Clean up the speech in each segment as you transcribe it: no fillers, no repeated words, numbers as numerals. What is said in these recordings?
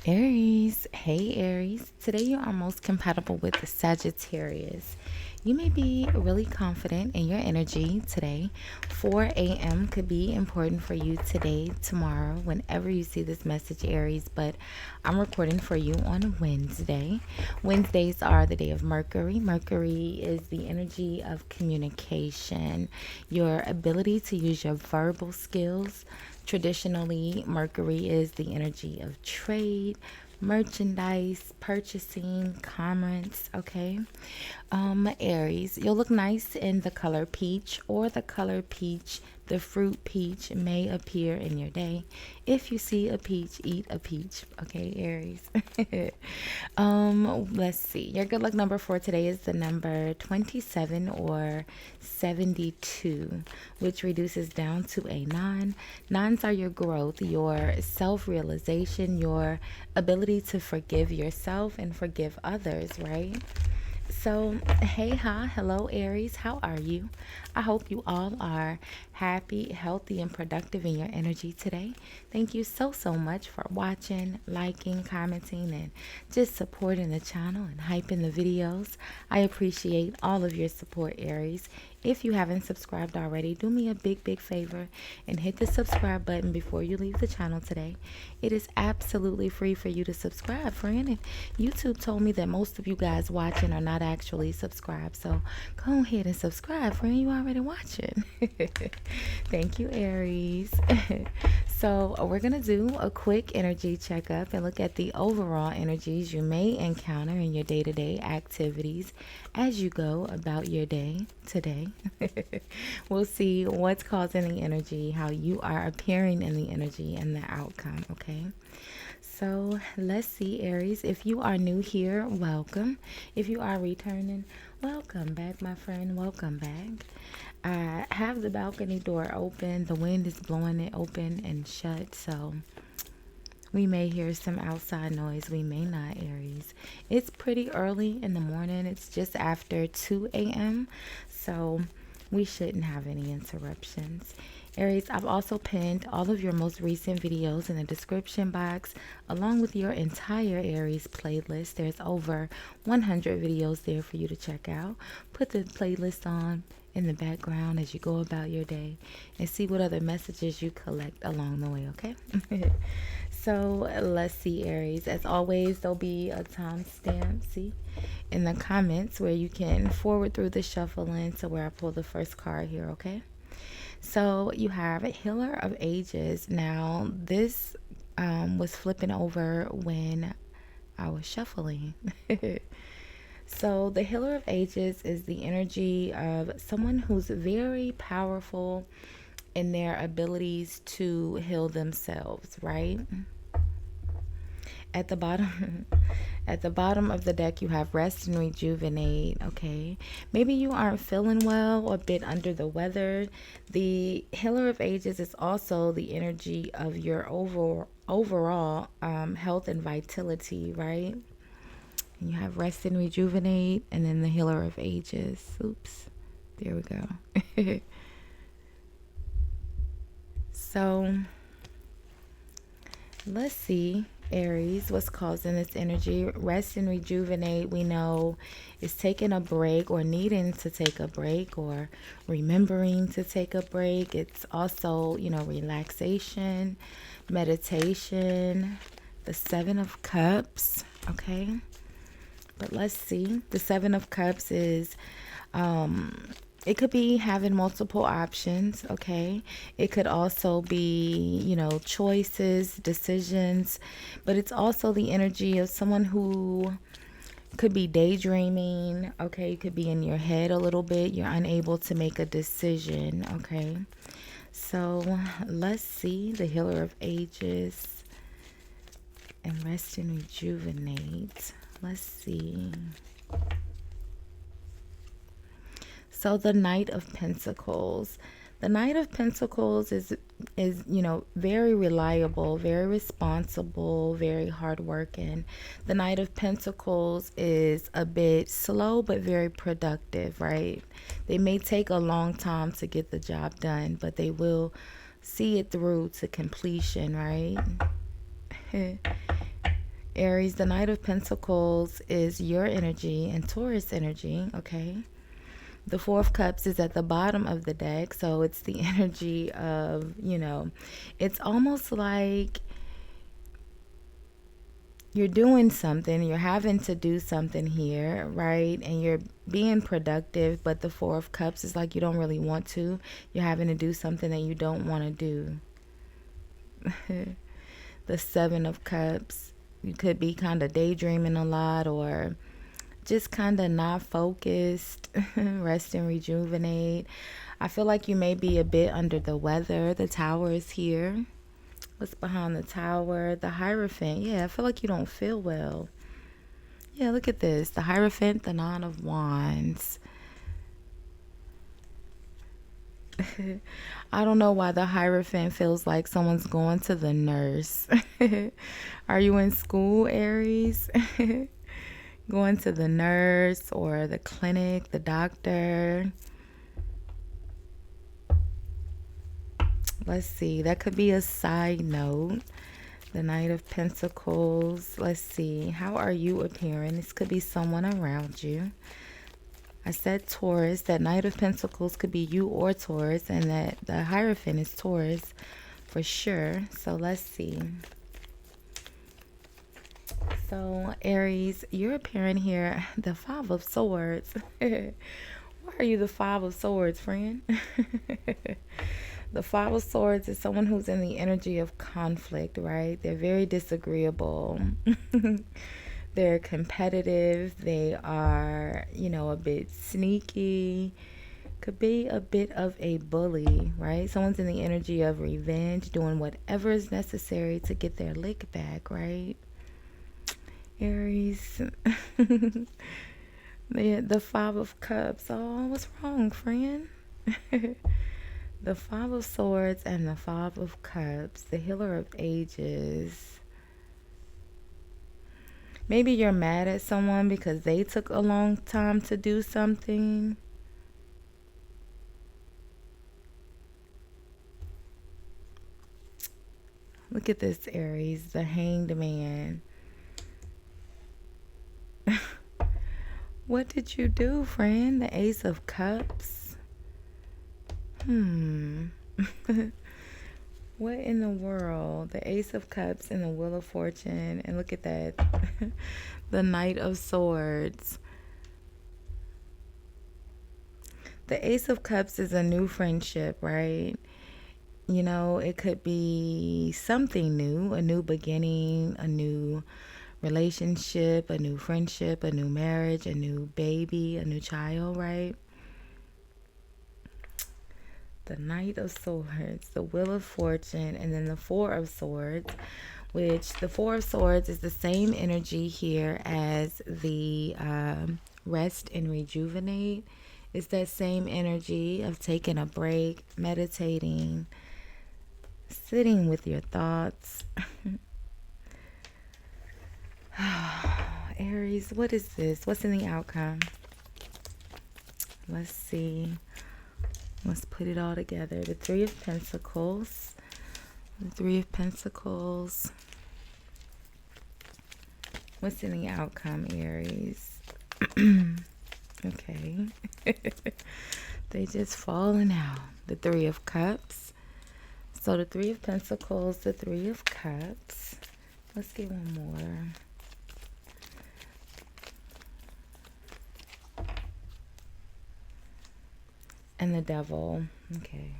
Aries, hey Aries. Today you are most compatible with the Sagittarius. You may be really confident in your energy today. 4 a.m. could be important for you today, tomorrow, whenever you see this message, Aries. But I'm recording for you on Wednesday. Wednesdays are the day of Mercury. Mercury is the energy of communication, your ability to use your verbal skills. Traditionally, Mercury is the energy of trade, merchandise, purchasing, commerce, okay? Aries, you'll look nice in the color peach or the color peach. The fruit peach may appear in your day. If you see a peach, eat a peach, okay, Aries? Let's see. Your good luck number for today is the number 27 or 72, which reduces down to a 9. Nines are your growth, your self realization, your ability to forgive yourself and forgive others, right? So, hey, hi, hello, Aries. How are you? I hope you all are happy, healthy, and productive in your energy today. Thank you so much for watching, liking, commenting, and just supporting the channel and hyping the videos. I appreciate all of your support, Aries. If you haven't subscribed already, do me a big favor and hit the subscribe button before you leave the channel today. It is absolutely free for you to subscribe, friend. And YouTube told me that most of you guys watching are not actually subscribed. So go ahead and subscribe, friend. You already watching. Thank you, Aries. So we're going to do a quick energy checkup and look at the overall energies you may encounter in your day-to-day activities as you go about your day today. We'll see what's causing the energy, how you are appearing in the energy, and the outcome, okay? So let's see, Aries. If you are new here, welcome. If you are returning, welcome back, my friend. Welcome back. I have the balcony door open. The wind is blowing it open and shut, so we may hear some outside noise. We may not, Aries. It's pretty early in the morning. It's just after 2 a.m., so we shouldn't have any interruptions. Aries, I've also pinned all of your most recent videos in the description box, along with your entire Aries playlist. There's over 100 videos there for you to check out. Put the playlist on in the background as you go about your day and see what other messages you collect along the way, okay? So let's see, Aries. As always, there'll be a timestamp, see, in the comments where you can forward through the shuffling to where I pull the first card here, okay? So you have a Healer of Ages. Now, this was flipping over when I was shuffling. So the Healer of Ages is the energy of someone who's very powerful in their abilities to heal themselves, right? At the bottom at the bottom of the deck you have Rest and Rejuvenate, okay? Maybe you aren't feeling well or a bit under the weather. The Healer of Ages is also the energy of your overall health and vitality, right? And you have Rest and Rejuvenate, and then the Healer of Ages. Oops, there we go. So let's see, Aries, what's causing this energy? Rest and rejuvenate, we know, is taking a break or needing to take a break or remembering to take a break. It's also, relaxation, meditation, the Seven of Cups, okay? But let's see. The Seven of Cups is it could be having multiple options, okay? It could also be, choices, decisions, but it's also the energy of someone who could be daydreaming, okay? You could be in your head a little bit. You're unable to make a decision, okay? So let's see. The Healer of Ages and Rest and Rejuvenate. Let's see. So the Knight of Pentacles. The Knight of Pentacles is very reliable, very responsible, very hardworking. The Knight of Pentacles is a bit slow but very productive, right? They may take a long time to get the job done, but they will see it through to completion, right? Aries, the Knight of Pentacles is your energy and Taurus energy, okay? The Four of Cups is at the bottom of the deck, so it's the energy of, it's almost like you're doing something, you're having to do something here, right? And you're being productive, but the Four of Cups is like you don't really want to. You're having to do something that you don't want to do. The Seven of Cups, you could be kind of daydreaming a lot or just kind of not focused. Rest and rejuvenate. I feel like you may be a bit under the weather. The Tower is here. What's behind the Tower? The Hierophant. Yeah, I feel like you don't feel well. Yeah, look at this. The Hierophant, the Nine of Wands. I don't know why the Hierophant feels like someone's going to the nurse. Are you in school, Aries? Going to the nurse or the clinic, the doctor. Let's see. That could be a side note. The Knight of Pentacles. Let's see. How are you appearing? This could be someone around you. I said Taurus. That Knight of Pentacles could be you or Taurus. And that the Hierophant is Taurus for sure. So let's see. So Aries, you're appearing here. The Five of Swords. Why are you the Five of Swords, friend? The Five of Swords is someone who's in the energy of conflict, right? They're very disagreeable. They're competitive. They are, a bit sneaky. Could be a bit of a bully, right? Someone's in the energy of revenge, doing whatever is necessary to get their lick back, right? Aries. The Five of Cups. Oh, what's wrong, friend? The Five of Swords and the Five of Cups, the Healer of Ages. Maybe you're mad at someone because they took a long time to do something. Look at this, Aries, the Hanged Man. What did you do, friend? The Ace of Cups. What in the world? The Ace of Cups and the Wheel of Fortune. And look at that. The Knight of Swords. The Ace of Cups is a new friendship, right? It could be something new, a new beginning, a new relationship, a new friendship, a new marriage, a new baby, a new child, right? The Knight of Swords, the Wheel of Fortune, and then the Four of Swords, which the Four of Swords is the same energy here as the rest and rejuvenate. It's that same energy of taking a break, meditating, sitting with your thoughts. Aries, what is this? What's in the outcome? Let's see. Let's put it all together. The Three of Pentacles. The Three of Pentacles. What's in the outcome, Aries? Okay. They just falling out. The Three of Cups. So the Three of Pentacles, the Three of Cups. Let's get one more. And the Devil. Okay.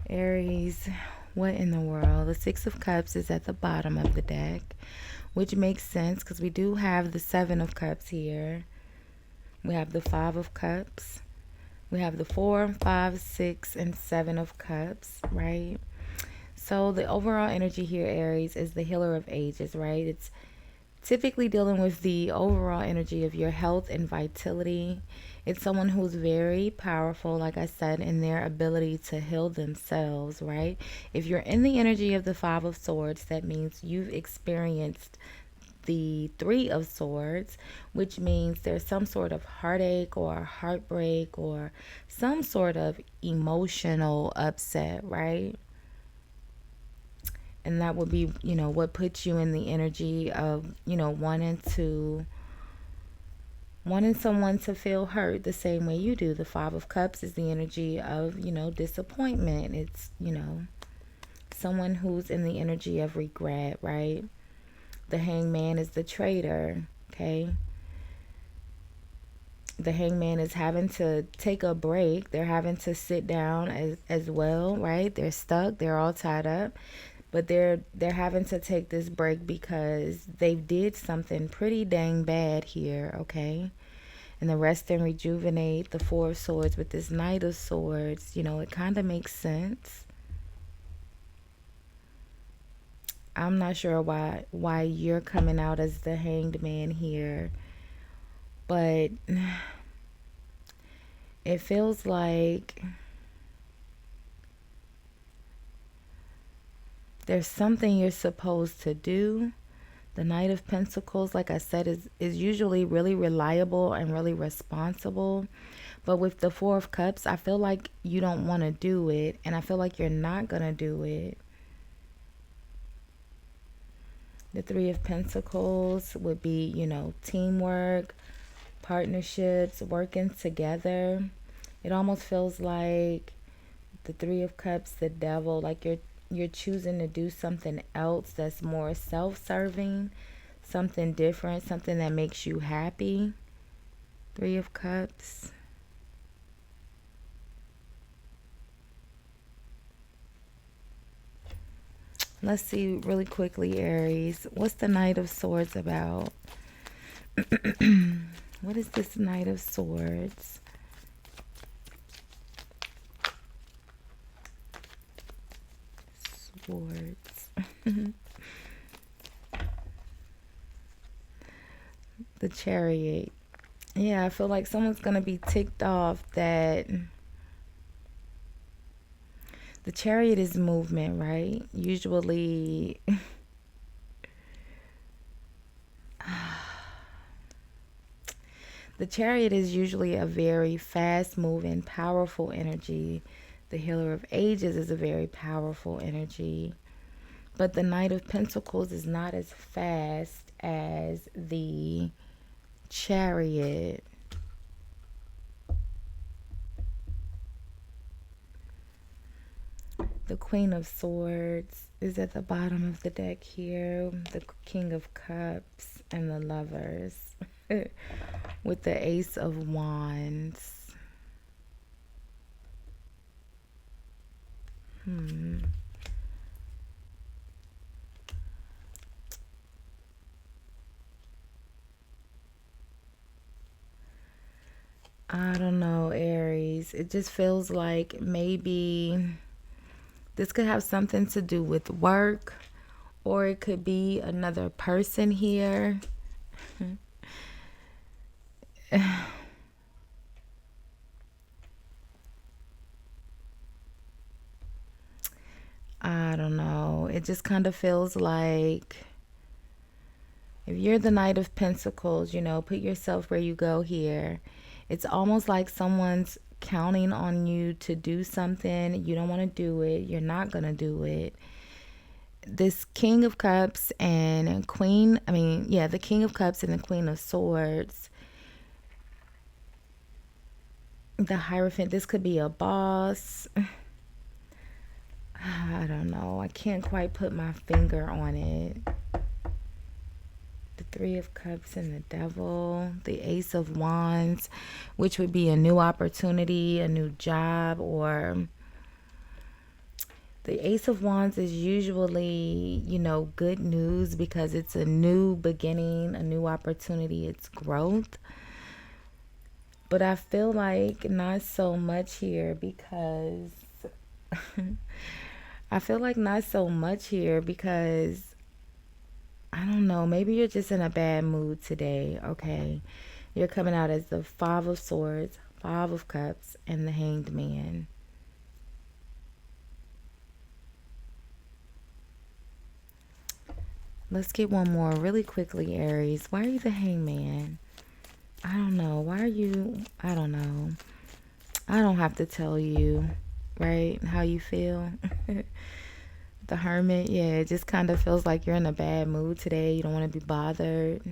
Aries, what in the world? The Six of Cups is at the bottom of the deck, which makes sense because we do have the Seven of Cups here. We have the Five of Cups. We have the 4, 5, 6, and 7 of Cups, right? So the overall energy here, Aries, is the Healer of Ages, right? It's typically dealing with the overall energy of your health and vitality. It's someone who's very powerful, like I said, in their ability to heal themselves, right? If you're in the energy of the Five of Swords, that means you've experienced the Three of Swords, which means there's some sort of heartache or heartbreak or some sort of emotional upset, right? And that would be, what puts you in the energy of, wanting someone to feel hurt the same way you do. The Five of Cups is the energy of, disappointment. It's, someone who's in the energy of regret, right? The Hangman is the traitor, okay? The Hangman is having to take a break. They're having to sit down as well, right? They're stuck. They're all tied up. But they're having to take this break because they did something pretty dang bad here, okay? And the rest and rejuvenate, the Four of Swords with this Knight of Swords, it kind of makes sense. I'm not sure why you're coming out as the Hanged Man here, but it feels like there's something you're supposed to do. The Knight of Pentacles, like I said, is usually really reliable and really responsible. But with the Four of Cups, I feel like you don't want to do it. And I feel like you're not going to do it. The Three of Pentacles would be, teamwork, partnerships, working together. It almost feels like the Three of Cups, the Devil, like you're choosing to do something else that's more self-serving, something different, something that makes you happy. Three of Cups. Let's see really quickly, Aries. What's the Knight of Swords about? What is this Knight of Swords? Swords. The Chariot. Yeah, I feel like someone's going to be ticked off that the Chariot is movement, right? Usually the Chariot is usually a very fast-moving, powerful energy. The Healer of Ages is a very powerful energy. But the Knight of Pentacles is not as fast as the Chariot. The Queen of Swords is at the bottom of the deck here. The King of Cups and the Lovers with the Ace of Wands. I don't know, Aries. It just feels like maybe this could have something to do with work, or it could be another person here. I don't know. It just kind of feels like if you're the Knight of Pentacles, put yourself where you go here. It's almost like someone's counting on you to do something. You don't want to do it. You're not going to do it. This King of Cups and Queen, the King of Cups and the Queen of Swords. The Hierophant, this could be a boss. I don't know. I can't quite put my finger on it. The Three of Cups and the Devil. The Ace of Wands, which would be a new opportunity, a new job, or the Ace of Wands is usually, good news because it's a new beginning, a new opportunity, it's growth. But I feel like not so much here because I don't know, maybe you're just in a bad mood today, okay? You're coming out as the Five of Swords, Five of Cups, and the Hanged Man. Let's get one more really quickly, Aries. Why are you the Hangman? I don't know. Why are you... I don't know. I don't have to tell you, right, how you feel. The Hermit, yeah, it just kind of feels like you're in a bad mood today. You don't want to be bothered.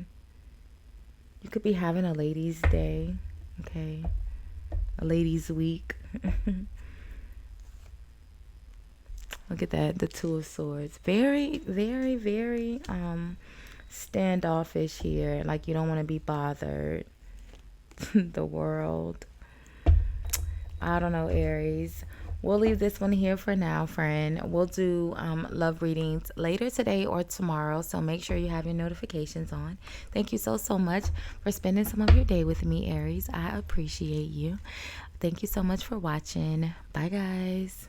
You could be having a ladies' day, okay? A ladies' week. Look at that, the Two of Swords. Very, very, very standoffish here. Like you don't want to be bothered. The World. I don't know, Aries. We'll leave this one here for now, friend. We'll do love readings later today or tomorrow, so make sure you have your notifications on. Thank you so, so much for spending some of your day with me, Aries. I appreciate you. Thank you so much for watching. Bye, guys.